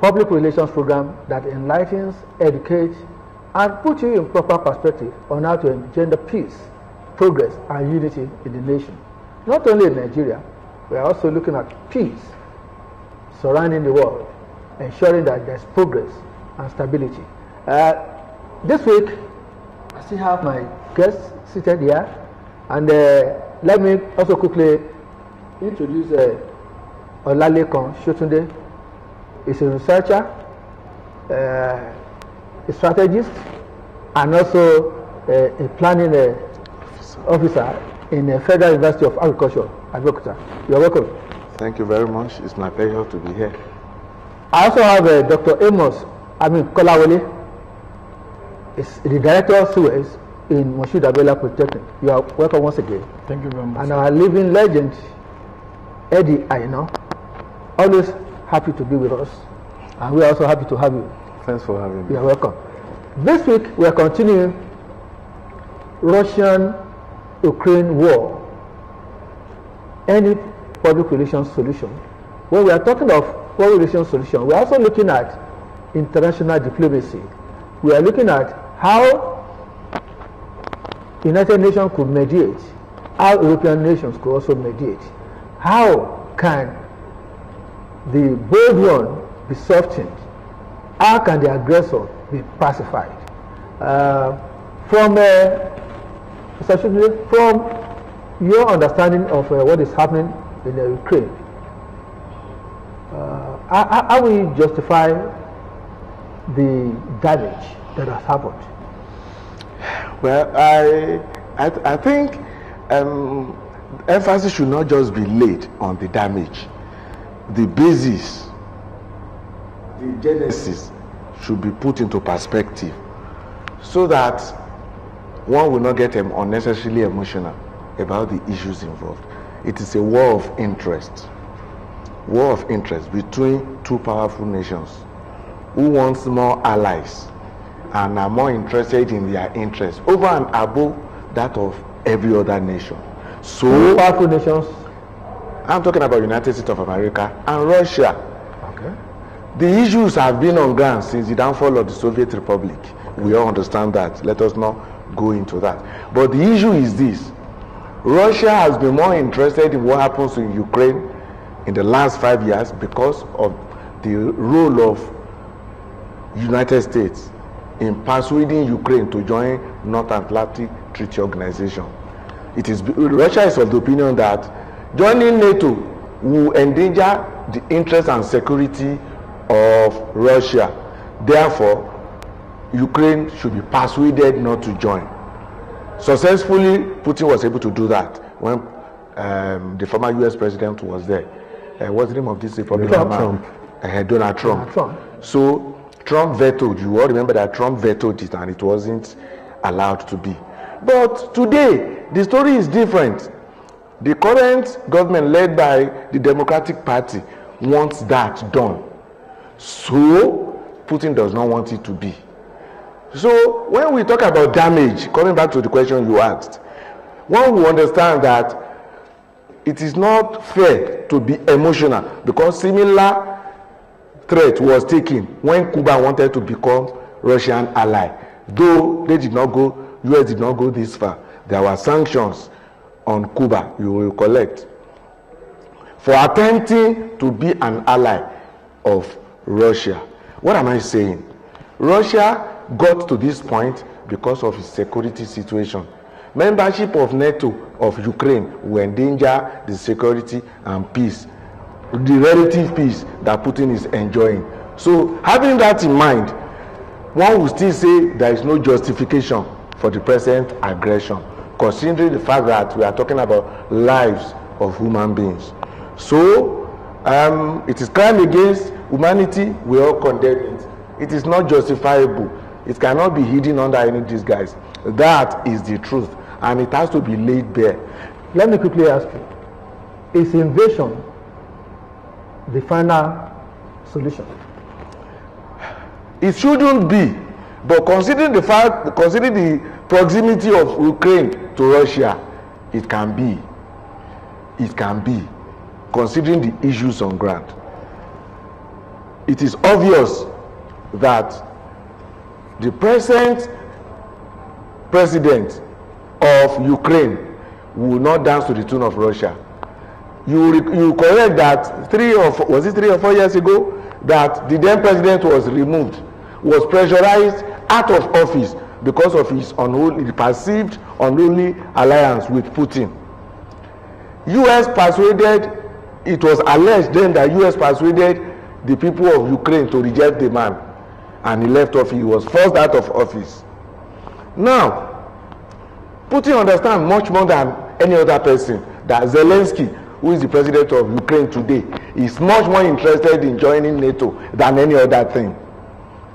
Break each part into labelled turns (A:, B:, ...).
A: public relations program that enlightens, educates, and puts you in proper perspective on how to engender peace, progress, and unity in the nation. Not only in Nigeria, we are also looking at peace surrounding the world, ensuring that there's progress and stability. This week, I still have my guests seated here, and let me also quickly introduce Olalekan Shotunde. He's a researcher, a strategist, and also a planning officer in the Federal University of Agriculture, Abeokuta. You're welcome.
B: Thank you very much. It's my pleasure to be here.
A: I also have Dr. Kolawole. Is the director of Suez in Moshood Abiola Polytechnic. You are welcome once again.
C: Thank you very much.
A: And our living legend, Eddie Aino, always happy to be with us. And we are also happy to have you.
B: Thanks for having me.
A: You are welcome. This week we are continuing Russia-Ukriane war. Any public relations solution. When we are talking of public relations solution, we are also looking at international diplomacy. We are looking at how United Nations could mediate, how European nations could also mediate. How can the bold one be softened? How can the aggressor be pacified? From your understanding of what is happening in Ukraine, how will you justify the damage that has happened?
B: Well, I think emphasis should not just be laid on the damage. The basis, the genesis should be put into perspective so that one will not get unnecessarily emotional about the issues involved. It is a war of interest between two powerful nations who wants more allies and are more interested in their interests over and above that of every other nation. So
A: powerful nations,
B: I'm talking about United States of America and Russia.
A: okay.
B: The issues have been on ground since the downfall of the Soviet Republic. We all understand that. Let us not go into that. But the issue is this: Russia has been more interested in what happens in Ukraine in the last 5 years because of the role of United States in persuading Ukraine to join North Atlantic Treaty Organization. Russia is of the opinion that joining NATO will endanger the interest and security of Russia. Therefore, Ukraine should be persuaded not to join. Successfully, Putin was able to do that when the former US president was there. What's the name of this Republican man? Donald Trump. So Trump vetoed. You all remember that Trump vetoed it and it wasn't allowed to be. But today, the story is different. The current government led by the Democratic Party wants that done. So Putin does not want it to be. So when we talk about damage, coming back to the question you asked, one will understand that it is not fair to be emotional because similar threat was taken when Cuba wanted to become Russian ally. Though they did not go, US did not go this far. There were sanctions on Cuba, you will recollect, for attempting to be an ally of Russia. What am I saying? Russia got to this point because of its security situation. Membership of NATO of Ukraine will endanger the security and peace, the relative peace that Putin is enjoying. So having that in mind, one will still say there is no justification for the present aggression, considering the fact that we are talking about lives of human beings. So it is crime against humanity. We all condemn it. It is not justifiable. It cannot be hidden under any disguise. That is the truth, and it has to be laid bare.
A: Let me quickly ask you, is invasion the final solution?
B: It shouldn't be, but considering the proximity of Ukraine to Russia, it can be. It can be, considering the issues on ground. it is obvious that the present president of Ukraine will not dance to the tune of Russia. You correct that 3 or 4 years ago that the then president was removed, was pressurized out of office because of his perceived unholy alliance with Putin. US persuaded, it was alleged then that US persuaded the people of Ukraine to reject the man, and he left office. He was forced out of office. Now, Putin understands much more than any other person that Zelensky, who is the president of Ukraine today, is much more interested in joining NATO than any other thing.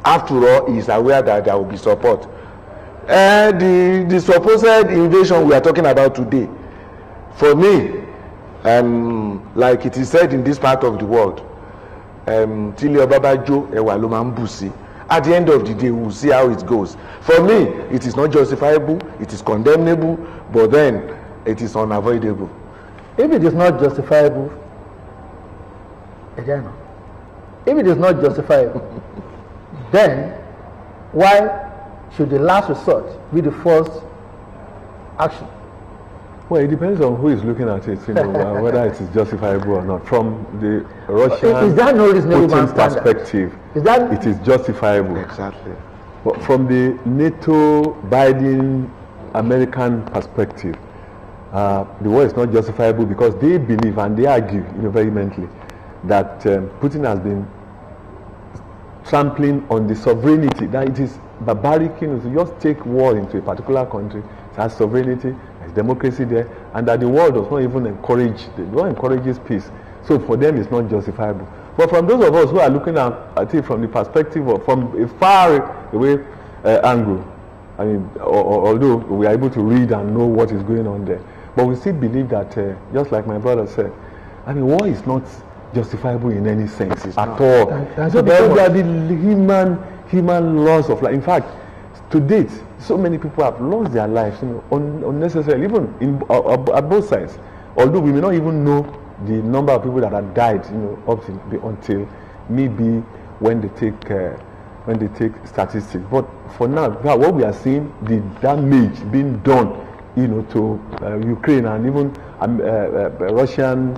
B: After all, he is aware that there will be support. The supposed invasion we are talking about today, for me, like it is said in this part of the world, at the end of the day, we will see how it goes. For me, it is not justifiable, it is condemnable, but then it is unavoidable.
A: If it is not justifiable, if it is not justifiable, then why should the last resort be the first action?
C: Well, it depends on who is looking at it, whether it is justifiable or not. From the Russian Putin perspective, it is justifiable.
B: Exactly.
C: But from the NATO Biden American perspective, the war is not justifiable because they believe and they argue vehemently that Putin has been trampling on the sovereignty, that it is barbaric to just take war into a particular country. It has sovereignty, there's democracy there, and that the world does not even encourage, the world encourages peace. So for them it's not justifiable. But from those of us who are looking at it from the perspective of, from a far away angle, I mean, although we are able to read and know what is going on there, but we still believe that, just like my brother said, I mean, war is not justifiable in any sense at all. So because there are the human loss of life. In fact, to date, so many people have lost their lives, unnecessarily, even at both sides. Although we may not even know the number of people that have died, until maybe when they take statistics. But for now, what we are seeing, the damage being done, to Ukraine and even Russian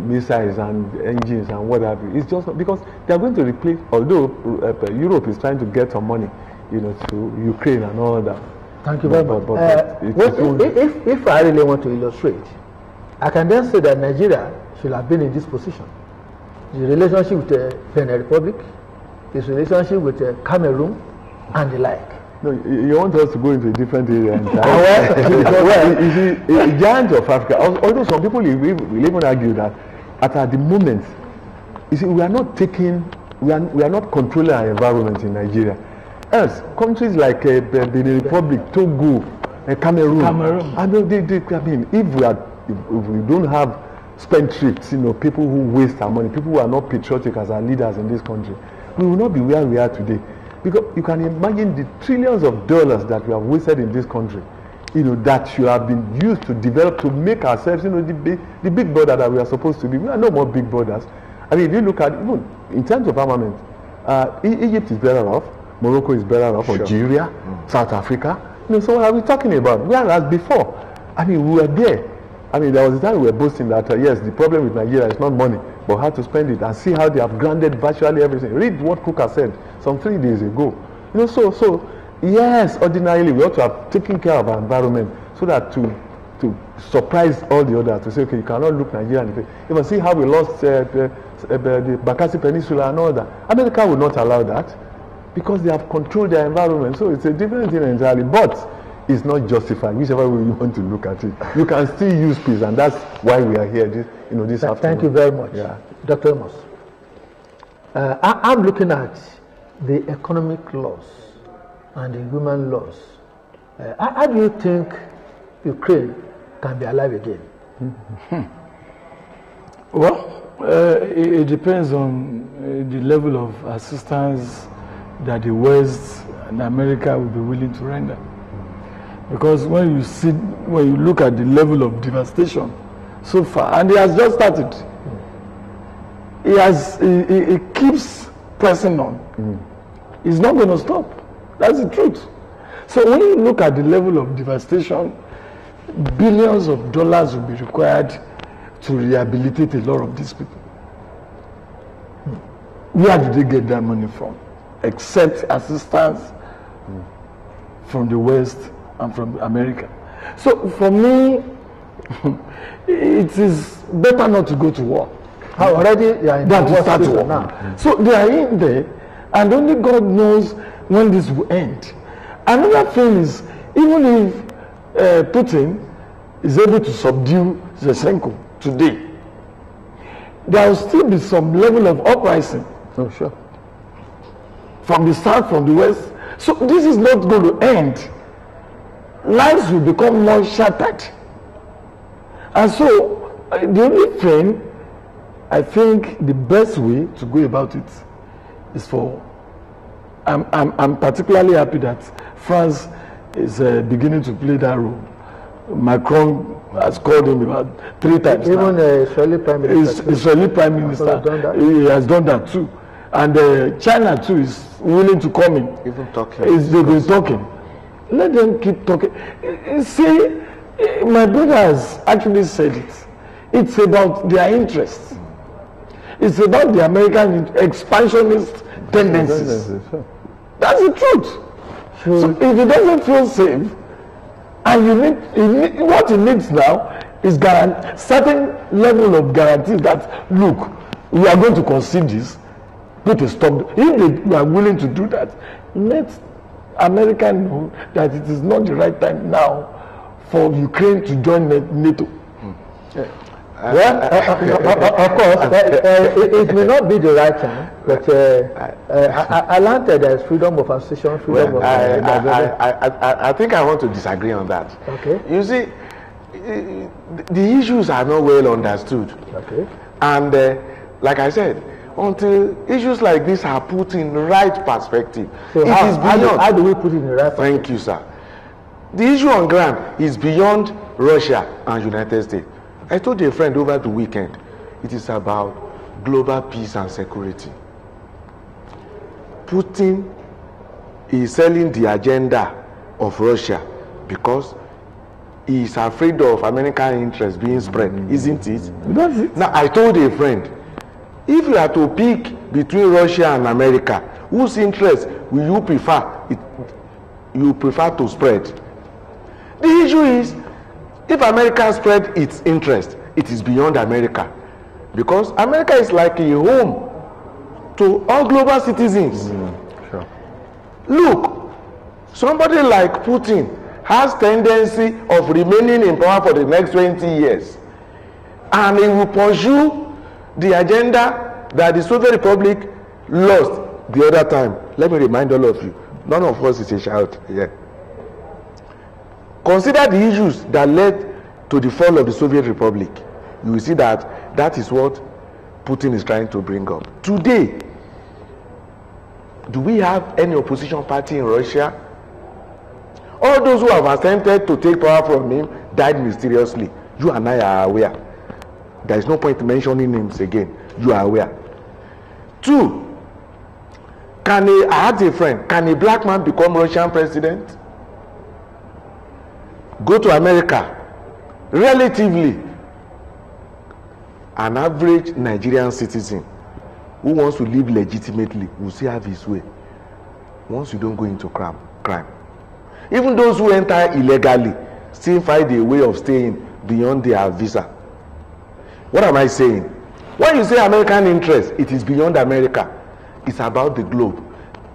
C: missiles and engines and what have you. It's just because they are going to replace, although Europe is trying to get some money, to Ukraine and all that.
A: Thank you very much. If I really want to illustrate, I can then say that Nigeria should have been in this position. The relationship with the Benin Republic, its relationship with Cameroon, and the like.
C: No, you want us to go into a different area entirely. You see, a giant of Africa, although some people will even argue that at the moment, you see, we are not controlling our environment in Nigeria. Else, countries like Benin Republic, Togo, Cameroon. I mean, if we don't have spendthrifts, people who waste our money, people who are not patriotic as our leaders in this country, we will not be where we are today. Because you can imagine the trillions of dollars that we have wasted in this country, that should have been used to develop, to make ourselves, the big brother that we are supposed to be. We are no more big brothers. I mean, if you look at, even in terms of armament, Egypt is better off, Morocco is better off, Algeria, South Africa. So what are we talking about? Whereas before, I mean, we were there. I mean, there was a time we were boasting that, yes, the problem with Nigeria is not money, but how to spend it, and see how they have granted virtually everything. Read what Cook has said some 3 days ago. So yes, ordinarily we ought to have taken care of our environment so that to surprise all the others, to say, okay, you cannot look Nigeria in the face. Even see how we lost the Bakassi Peninsula and all that. America will not allow that because they have controlled their environment. So it's a different thing entirely, but it's not justified, whichever way you want to look at it. You can still use peace, and that's why we are here this afternoon.
A: Thank you very much, Dr. Amos. I'm looking at the economic loss and the human loss. How do you think Ukraine can be alive again?
D: Well, it depends on the level of assistance that the West and America will be willing to render. Because when you look at the level of devastation so far, and it has just started, he keeps pressing on. He's not going to stop. That's the truth. So when you look at the level of devastation, billions of dollars will be required to rehabilitate a lot of these people. Where do they get that money from? Except assistance from the West and from America. So for me, it is better not to go to war.
A: Already they are in
D: Than
A: the
D: to
A: war
D: start
A: season
D: war.
A: now.
D: So they are in there, and only God knows when this will end. Another thing is, even if Putin is able to subdue Zelensky today, there will still be some level of uprising.
A: Oh, sure.
D: From the south, from the west. So this is not going to end. Lives will become more shattered. And so the only thing, I think the best way to go about it is for, I'm particularly happy that France is beginning to play that role. Macron has called him about 3 times.
A: Even the Israeli Prime Minister.
D: Israeli Prime Minister, he has done that too. And China too is willing to come in.
B: Even talking.
D: They've been talking. Let them keep talking. See, my brother has actually said it. It's about their interests. It's about the American expansionist tendencies. That's the truth. So if he doesn't feel safe, and what he needs now is certain level of guarantee that, look, we are going to concede this, put a stop. If they are willing to do that, let America know that it is not the right time now for Ukraine to join NATO.
A: Well, of course, it may not be the right time, but Atlanta, there's freedom of association, freedom of...
B: I think I want to disagree on that.
A: Okay.
B: You see, the issues are not well understood.
A: Okay.
B: And like I said, until issues like this are put in the right perspective,
A: So how do we put it in the right perspective?
B: Thank you, sir. The issue on ground is beyond Russia and United States. I told a friend over the weekend, it is about global peace and security. Putin is selling the agenda of Russia because he is afraid of American interests being spread, isn't it?
D: That's it.
B: Now, I told a friend, if you are to pick between Russia and America, whose interest will you prefer? You prefer to spread. The issue is, if America spread its interest, it is beyond America. Because America is like a home to all global citizens.
C: Sure.
B: Look, somebody like Putin has tendency of remaining in power for the next 20 years. And he will pursue the agenda that the Soviet Republic lost the other time. Let me remind all of you, none of us is a child here. Consider the issues that led to the fall of the Soviet Republic. You will see that that is what Putin is trying to bring up. Today, do we have any opposition party in Russia? All those who have attempted to take power from him died mysteriously. You and I are aware. There is no point mentioning names again. You are aware. 2, I asked a friend, can a black man become Russian president? Go to America. Relatively, an average Nigerian citizen who wants to live legitimately will still have his way once you don't go into crime. Even those who enter illegally still find a way of staying beyond their visa. What am I saying? When you say American interest, it is beyond America. It's about the globe.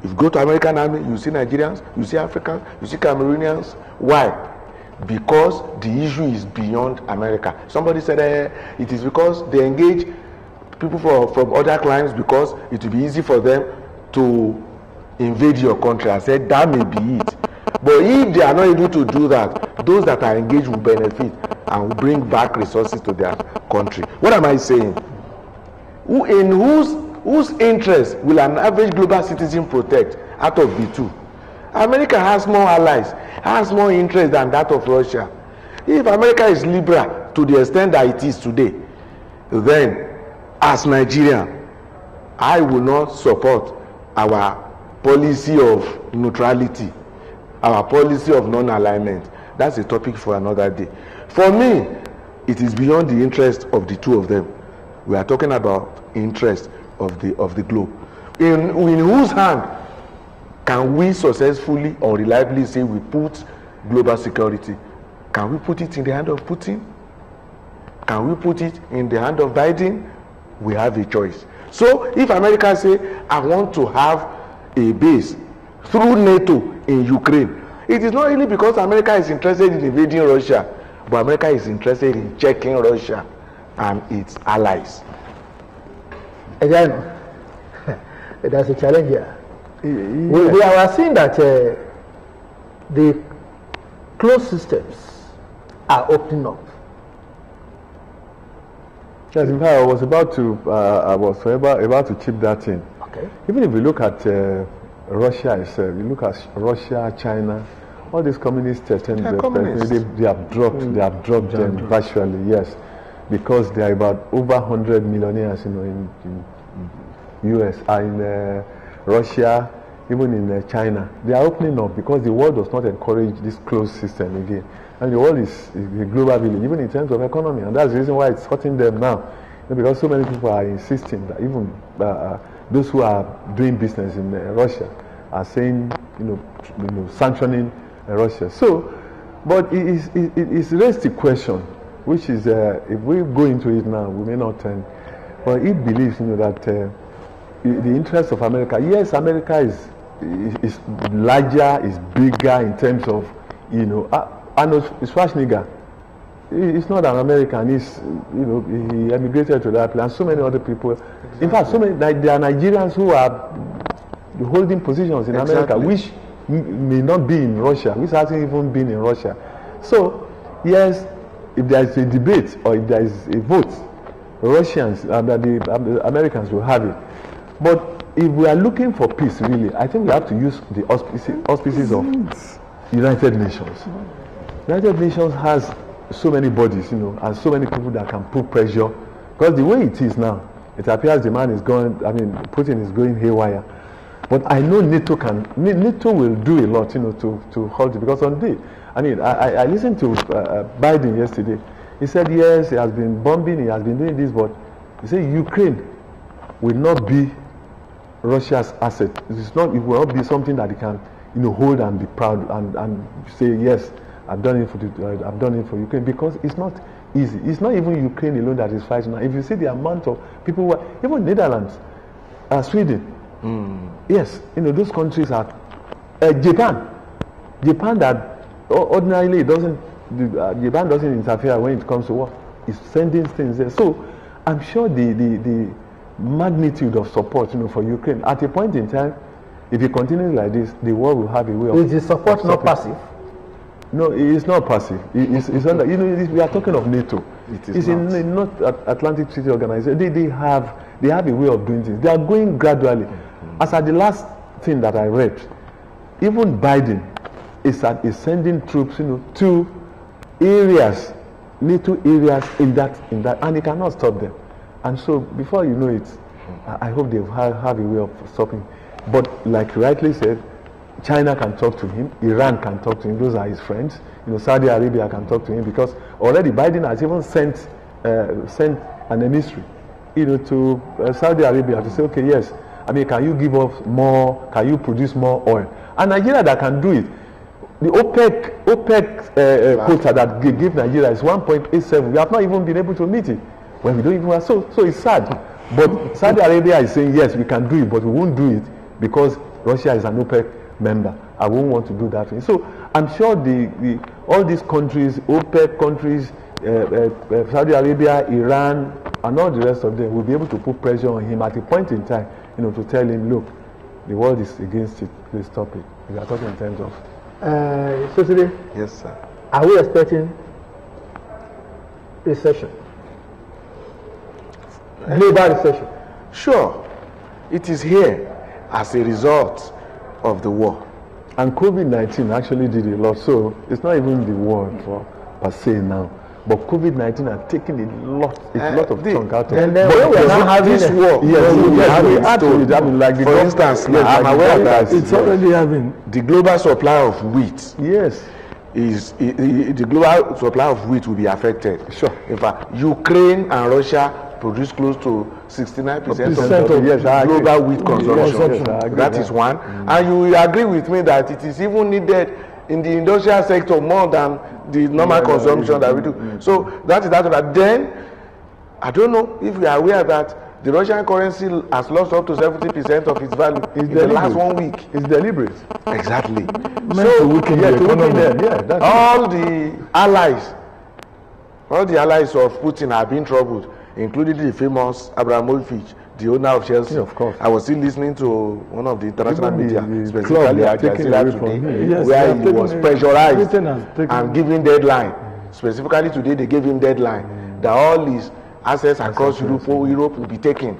B: If you go to American army, you see Nigerians, you see Africans, you see Cameroonians. Why? Because the issue is beyond America. Somebody said it is because they engage people from other climes because it will be easy for them to invade your country. I said that may be it. But if they are not able to do that, those that are engaged will benefit and will bring back resources to their country. What am I saying? In whose interest will an average global citizen protect out of the two? America has more allies, has more interest than that of Russia. If America is liberal to the extent that it is today, then as Nigeria, I will not support our policy of neutrality, our policy of non-alignment. That's a topic for another day. For me, it is beyond the interest of the two of them. We are talking about interest of the globe. In whose hand can we successfully or reliably say we put global security? Can we put it in the hand of Putin? Can we put it in the hand of Biden? We have a choice. So if America say, I want to have a base through NATO in Ukraine, it is not really because America is interested in invading Russia, but America is interested in checking Russia and its allies.
A: Again, that's a challenge here. We are seeing that the closed systems are opening up.
C: Yes, in fact, I was about to chip that in.
A: Okay.
C: Even if we look at Russia itself, you look at Russia, China, all these communist systems, they have dropped them virtually, yes, because there are about over 100 millionaires, in US, in Russia, even in China. They are opening up because the world does not encourage this closed system again. And the world is a global village, even in terms of economy. And that's the reason why it's hurting them now. Because so many people are insisting that even those who are doing business in Russia are saying, sanctioning Russia. So, but it's raised the question, which is, if we go into it now, we may not turn. But it believes, that the interest of America, yes, America is larger, is bigger in terms of, Arnold Schwarzenegger. He's not an American. He's, he emigrated to that place, and so many other people. Exactly. In fact, so many there are Nigerians who are holding positions in America, which may not be in Russia, which hasn't even been in Russia. So, yes, if there is a debate or if there is a vote, Russians, the Americans will have it. But if we are looking for peace, really, I think we have to use the auspices of United Nations. United Nations has so many bodies, and so many people that can put pressure. Because the way it is now, it appears the man is going, Putin is going haywire. But I know NATO will do a lot, to halt it. Because on the, I listened to Biden yesterday. He said, yes, he has been bombing, he has been doing this, but he said Ukraine will not be Russia's asset. It will not be something that he can, hold and be proud and say, yes, I've done it for Ukraine, because it's not easy. It's not even Ukraine alone that is fighting now. If you see the amount of people who are, even Netherlands, Sweden, yes, those countries are, Japan that ordinarily Japan doesn't interfere when it comes to war, is sending things there. So I'm sure the magnitude of support, for Ukraine at a point in time, if it continues like this, the world will have a way of.
A: Is the support not passive?
C: No, it's not passive. It's under, we are talking of NATO. It's not Atlantic Treaty Organization. They have a way of doing things. They are going gradually. As at the last thing that I read, even Biden is sending troops, to areas, NATO areas in that, and he cannot stop them. And so before you know it, I hope they have a way of stopping. But like rightly said, China can talk to him, Iran can talk to him, those are his friends. Saudi Arabia can talk to him, because already Biden has even sent an emissary, to Saudi Arabia to say, okay, yes, can you give us more, can you produce more oil? And Nigeria that can do it. The OPEC quota that give Nigeria is 1.87. We have not even been able to meet it. When we don't even have, so it's sad. But Saudi Arabia is saying, yes, we can do it, but we won't do it because Russia is an OPEC member. I won't want to do that thing. So I'm sure all these countries, OPEC countries, Saudi Arabia, Iran, and all the rest of them will be able to put pressure on him at a point in time, to tell him, look, the world is against it. Please stop it. We are talking in terms of.
A: So today,
B: yes, sir.
A: Are we expecting recession? Global recession?
B: Sure. It is here as a result of the war.
C: And COVID-19 actually did a lot. So it's not even the war per se now. But COVID-19 has taken a lot of chunk out of it.
A: And then when we are now having
B: this war,
C: like
B: for instance, I'm aware that
D: it's already having
B: the global supply of wheat.
C: Yes.
B: The global supply of wheat will be affected.
C: Sure.
B: In fact, Ukraine and Russia produce close to 69% of global wheat consumption. That is one. And you will agree with me that it is even needed in the industrial sector more than the normal consumption that we do. So that is that. Then, I don't know if we are aware that the Russian currency has lost up to 70% of its value in the last 1 week.
C: It's deliberate.
B: Exactly.
C: So all the allies of Putin have been troubled, including the famous Abramovich, the owner of Chelsea. Of course.
B: I was still listening to one of the international media,
C: the
B: specifically Al Jazeera today, where he was pressurized and given deadline. Specifically today, they gave him deadline that all his assets across Europe will be taken.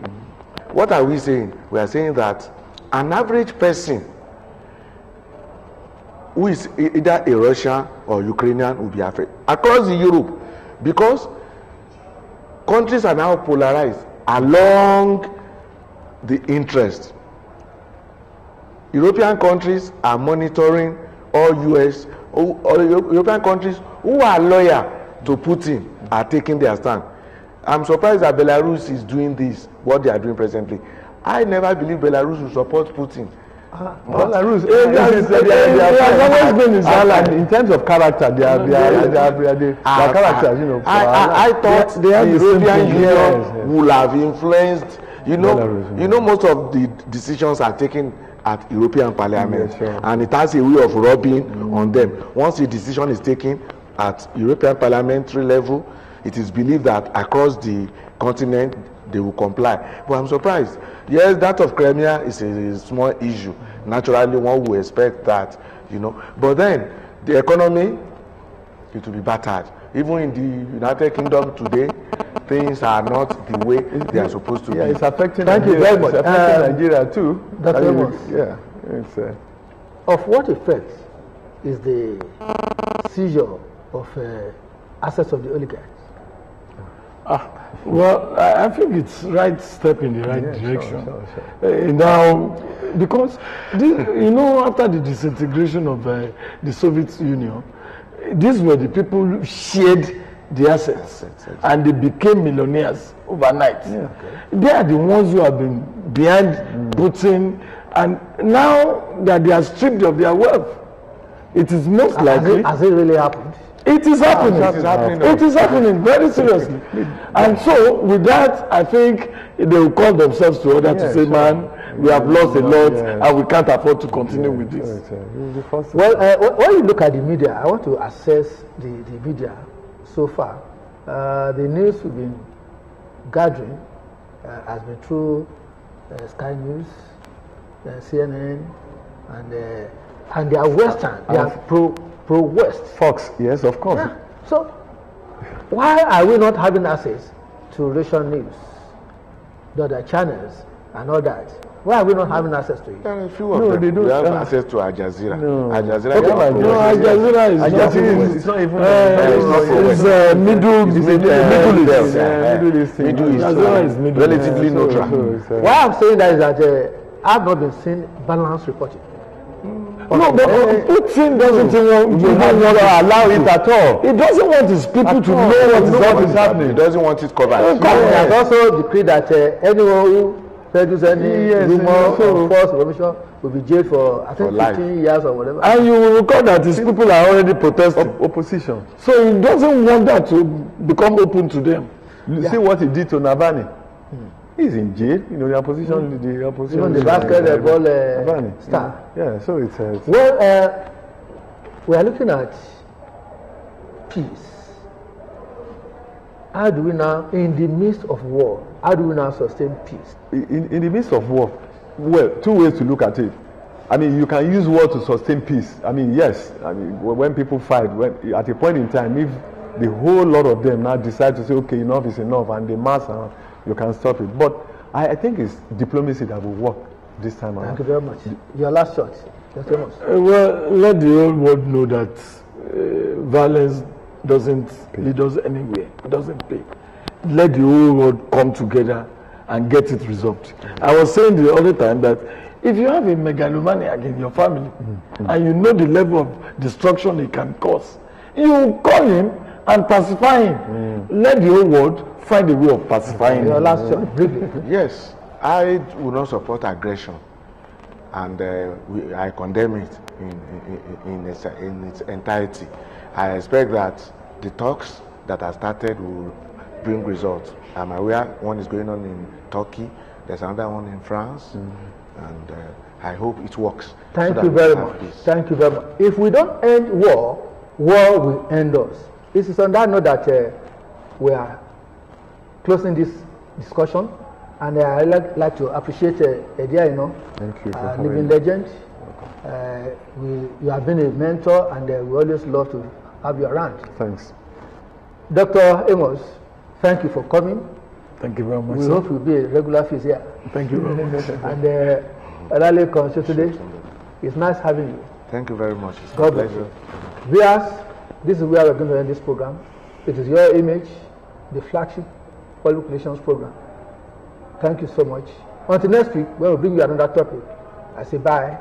B: What are we saying? We are saying that an average person who is either a Russian or Ukrainian will be affected across Europe, because countries are now polarized along the interest. European countries are monitoring all European countries who are loyal to Putin are taking their stand. I'm surprised that Belarus is doing this, what they are doing presently. I never believe Belarus will support Putin.
C: Belarus, they have always been his ally. In terms of character, they are characters, you know.
B: I thought the European Union will have influenced, you know, most of the decisions are taken at European Parliament, and it has a way of rubbing on them. Once the decision is taken at European parliamentary level, it is believed that across the continent they will comply. But I'm surprised. Yes, that of Crimea is a small issue. Naturally, one will expect that, you know. But then, the economy, it will be battered. Even in the United Kingdom today, things are not the way they are supposed to be.
C: It's affecting
A: Thank you very much.
C: It's affecting Nigeria too.
A: Dr. Amos.
C: Yeah. It's,
A: of what effect is the seizure of assets of the oligarchs?
D: Well, I think it's right step in the right direction. Sure. Now, because you know, after the disintegration of the Soviet Union, these were the people who shared the assets, and they became millionaires overnight. They are the ones who have been behind Putin, and now that they are stripped of their wealth, it is most likely.
A: Has it really happened?
D: It is happening. It is happening very seriously. And so, with that, I think they will call themselves to order to say, man, we have lost a lot and we can't afford to continue with this.
A: Well, when you look at the media, I want to assess the media so far. The news we've been gathering has been through Sky News, CNN, and they are Western. They are pro-West.
C: Fox, yes, of course.
A: Yeah. So, why are we not having access to Russian news, the other channels, and all that? Why are we not having access to it?
B: There are a few of them.
C: They do.
B: We have access to Al Jazeera.
C: Al
B: Jazeera
C: is not even.
D: It's Middle East.
B: Relatively neutral.
A: Why I'm saying that is that I've not been seeing balanced reporting.
D: No, but Putin doesn't want to allow it at all. He doesn't want his people to know what is happening.
B: He doesn't want it covered.
A: He has also decreed that anyone who produces any rumor or false information will be jailed for, I think, 15 years or whatever.
D: And you will recall that his people are already protesting.
C: Opposition.
D: So he doesn't want that to become open to them.
C: You see what he did to Navalny? He's in jail. You know, the opposition.
A: Even the basketball star.
C: Yeah, so it's.
A: Well, we are looking at peace. How do we now, in the midst of war, how do we now sustain peace?
C: In the midst of war, well, two ways to look at it. I mean, you can use war to sustain peace. I mean, yes. I mean, when people fight, at a point in time, if the whole lot of them now decide to say, okay, enough is enough, and they mass around, you can stop it. But I think it's diplomacy that will work this time around.
A: Thank you very much. Your last shot.
D: Well, let the whole world know that violence doesn't lead us anywhere. It doesn't pay. Let the whole world come together and get it resolved. I was saying the other time that if you have a megalomaniac in your family and you know the level of destruction it can cause, you call him and pacify him. Let the whole world find a way of pacifying
A: Your
D: him.
A: last shot, briefly.
B: Yes, I will not support aggression, and I condemn it in its entirety. I expect that the talks that are started will bring results. I'm aware one is going on in Turkey, there's another one in France, and I hope it works.
A: Thank you very much. Thank you very much. If we don't end war, war will end us. It is on that note that we are closing this discussion, and I'd like to appreciate Edia,
C: Thank you for
A: living legend. You have been a mentor, and we always love to have you around.
C: Thanks.
A: Dr. Amos, thank you for coming.
D: Thank you very much.
A: We hope you'll be a regular face here.
D: Thank you very much.
A: And Alale Consul today, it's nice having you.
B: Thank you very much. It's a
A: God bless
B: pleasure.
A: you. Viewers, this is where we're going to end this program. It is Your Image, the flagship public relations program. Thank you so much. Until next week, when we bring you another topic, I say bye.